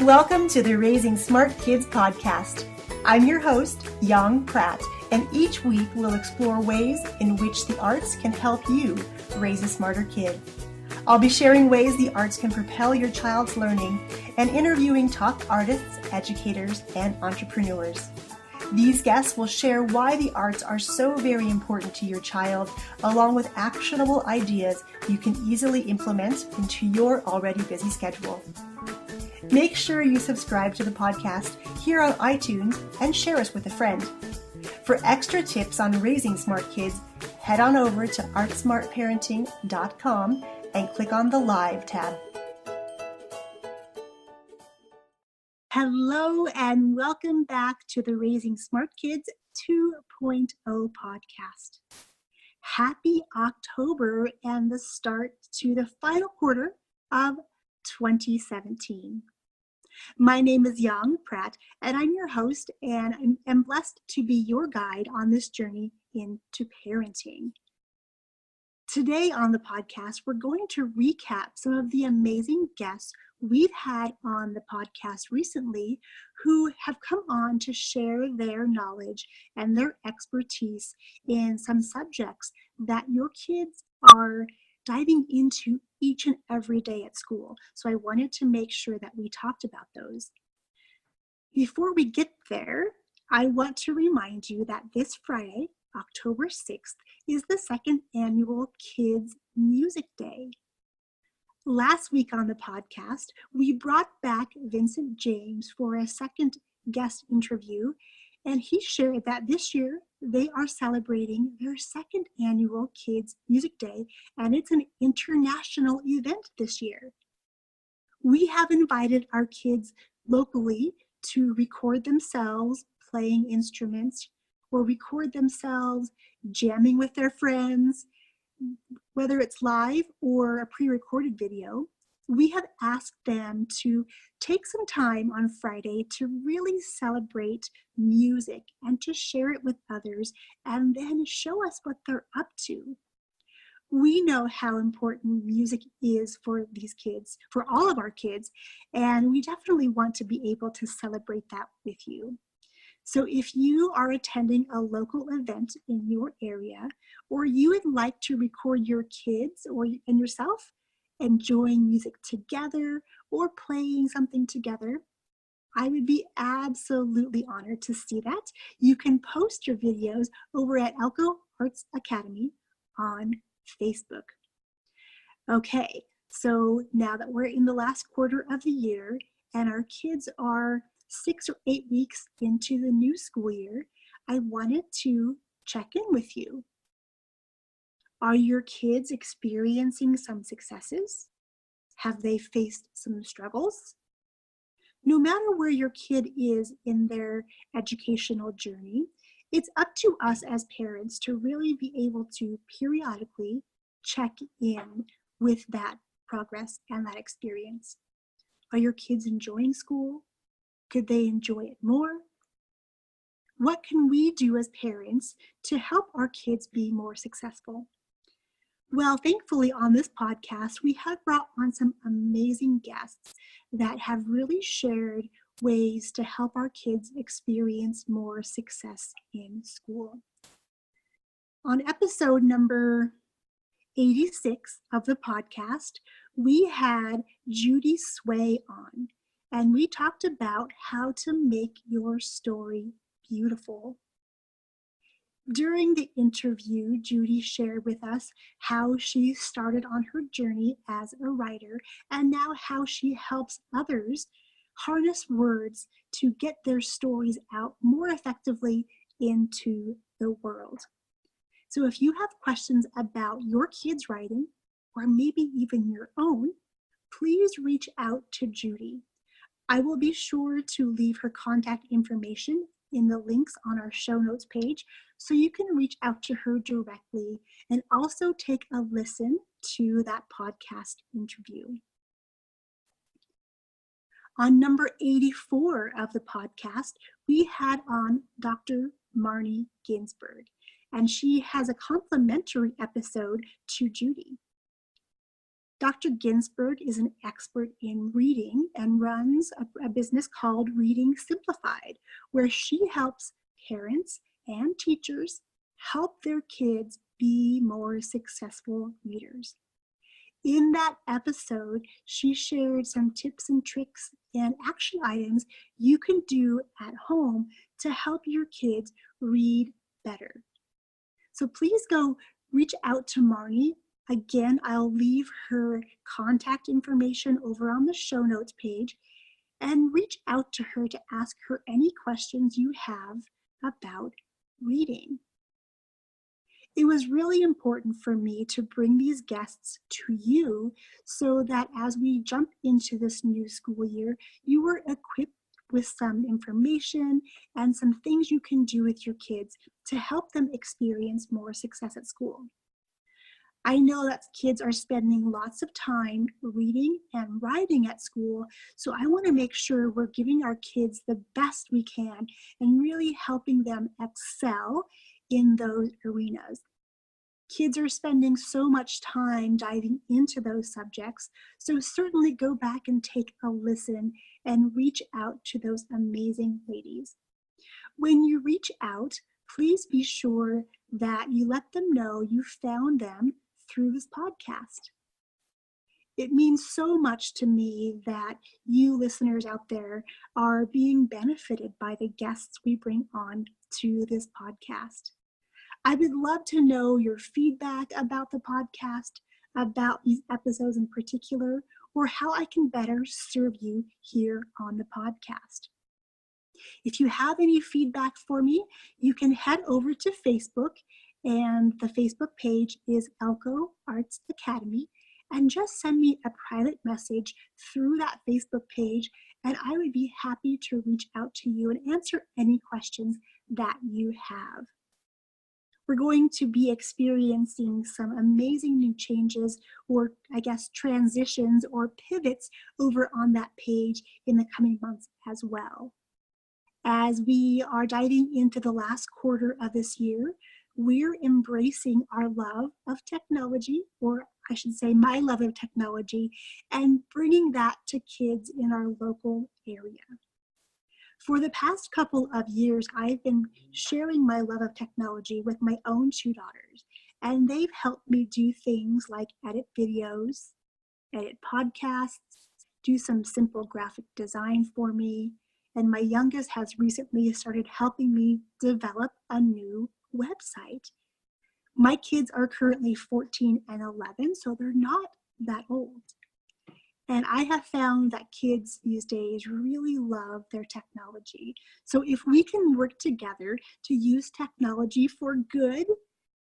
Welcome to the Raising Smart Kids podcast. I'm your host, Yong, and each week we'll explore ways in which the arts can help you raise a smarter kid. I'll be sharing ways the arts can propel your child's learning and interviewing top artists, educators, and entrepreneurs. These guests will share why the arts are so very important to your child, along with actionable ideas you can easily implement into your already busy schedule. Make sure you subscribe to the podcast here on iTunes and share us with a friend. For extra tips on raising smart kids, head on over to artsmartparenting.com and click on the Live tab. Hello and welcome back to the Raising Smart Kids 2.0 podcast. Happy October and the start to the final quarter of 2017. My name is Yong Pratt, and I'm your host, and I'm blessed to be your guide on this journey into parenting. Today on the podcast, we're going to recap some of the amazing guests we've had on the podcast recently who have come on to share their knowledge and their expertise in some subjects that your kids are diving into each and every day at school. So I wanted to make sure that we talked about those. Before we get there, I want to remind you that this Friday, October 6th, is the second annual Kids Music Day. Last week on the podcast, we brought back Vincent James for a second guest interview, and he shared that this year they are celebrating their second annual Kids Music Day, and it's an international event this year. We have invited our kids locally to record themselves playing instruments or record themselves jamming with their friends, whether it's live or a pre-recorded video. We have asked them to take some time on Friday to really celebrate music and to share it with others and then show us what they're up to. We know how important music is for these kids, for all of our kids, and we definitely want to be able to celebrate that with you. So if you are attending a local event in your area, or you would like to record your kids and yourself enjoying music together or playing something together, I would be absolutely honored to see that. You can post your videos over at Elko Arts Academy on Facebook. Okay, so now that we're in the last quarter of the year and our kids are 6 or 8 weeks into the new school year, I wanted to check in with you. Are your kids experiencing some successes? Have they faced some struggles? No matter where your kid is in their educational journey, it's up to us as parents to really be able to periodically check in with that progress and that experience. Are your kids enjoying school? Could they enjoy it more? What can we do as parents to help our kids be more successful? Well, thankfully on this podcast, we have brought on some amazing guests that have really shared ways to help our kids experience more success in school. On episode number 86 of the podcast, we had Judy Sway on, and we talked about how to make your story beautiful. During the interview, Judy shared with us how she started on her journey as a writer and now how she helps others harness words to get their stories out more effectively into the world. So if you have questions about your kids' writing or maybe even your own, please reach out to Judy. I will be sure to leave her contact information in the links on our show notes page so you can reach out to her directly and also take a listen to that podcast interview. On number 84 of the podcast, we had on Dr. Marnie Ginsberg, and she has a complimentary episode to Judy. Dr. Ginsburg is an expert in reading and runs a business called Reading Simplified, where she helps parents and teachers help their kids be more successful readers. In that episode, she shared some tips and tricks and action items you can do at home to help your kids read better. So please go reach out to Marnie. Again, I'll leave her contact information over on the show notes page, and reach out to her to ask her any questions you have about reading. It was really important for me to bring these guests to you so that as we jump into this new school year, you were equipped with some information and some things you can do with your kids to help them experience more success at school. I know that kids are spending lots of time reading and writing at school, so I want to make sure we're giving our kids the best we can and really helping them excel in those arenas. Kids are spending so much time diving into those subjects, so certainly go back and take a listen and reach out to those amazing ladies. When you reach out, please be sure that you let them know you found them through this podcast. It means so much to me that you listeners out there are being benefited by the guests we bring on to this podcast. I would love to know your feedback about the podcast, about these episodes in particular, or how I can better serve you here on the podcast. If you have any feedback for me, you can head over to Facebook, and the Facebook page is Elko Arts Academy, and just send me a private message through that Facebook page, and I would be happy to reach out to you and answer any questions that you have. We're going to be experiencing some amazing new changes, or I guess transitions or pivots over on that page in the coming months as well. As we are diving into the last quarter of this year, we're embracing our love of technology, or I should say my love of technology, and bringing that to kids in our local area. For the past couple of years, I've been sharing my love of technology with my own two daughters, and they've helped me do things like edit videos, edit podcasts, do some simple graphic design for me, and my youngest has recently started helping me develop a new website. My kids are currently 14 and 11, so they're not that old. And I have found that kids these days really love their technology. So if we can work together to use technology for good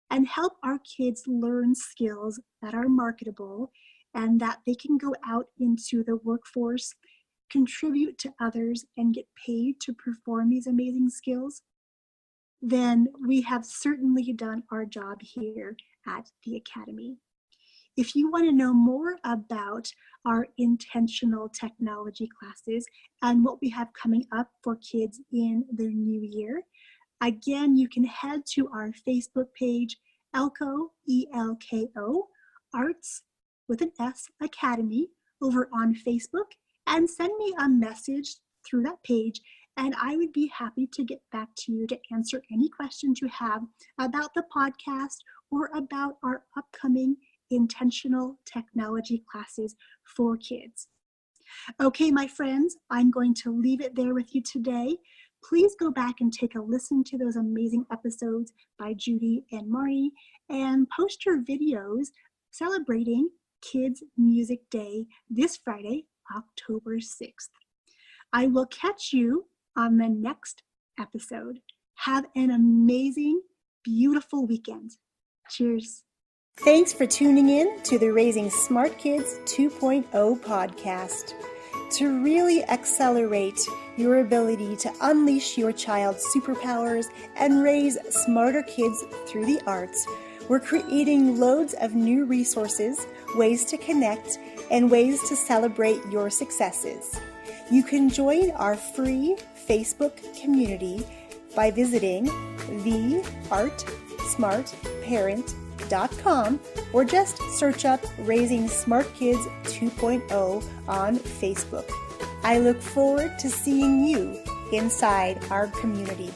and help our kids learn skills that are marketable and that they can go out into the workforce, contribute to others, and get paid to perform these amazing skills, then we have certainly done our job here at the Academy. If you want to know more about our intentional technology classes and what we have coming up for kids in the new year, again, you can head to our Facebook page, Elko, E-L-K-O, Arts with an S Academy, over on Facebook, and send me a message through that page, and I would be happy to get back to you to answer any questions you have about the podcast or about our upcoming intentional technology classes for kids. Okay, my friends, I'm going to leave it there with you today. Please go back and take a listen to those amazing episodes by Judy and Marnie, and post your videos celebrating Kids Music Day this Friday, October 6th. I will catch you on the next episode. Have an amazing, beautiful weekend. Cheers. Thanks for tuning in to the Raising Smart Kids 2.0 podcast. To really accelerate your ability to unleash your child's superpowers and raise smarter kids through the arts, we're creating loads of new resources, ways to connect, and ways to celebrate your successes. You can join our free Facebook community by visiting theartsmartparent.com. raisingkids2.0.com or just search up Raising Smart Kids 2.0 on Facebook. I look forward to seeing you inside our community.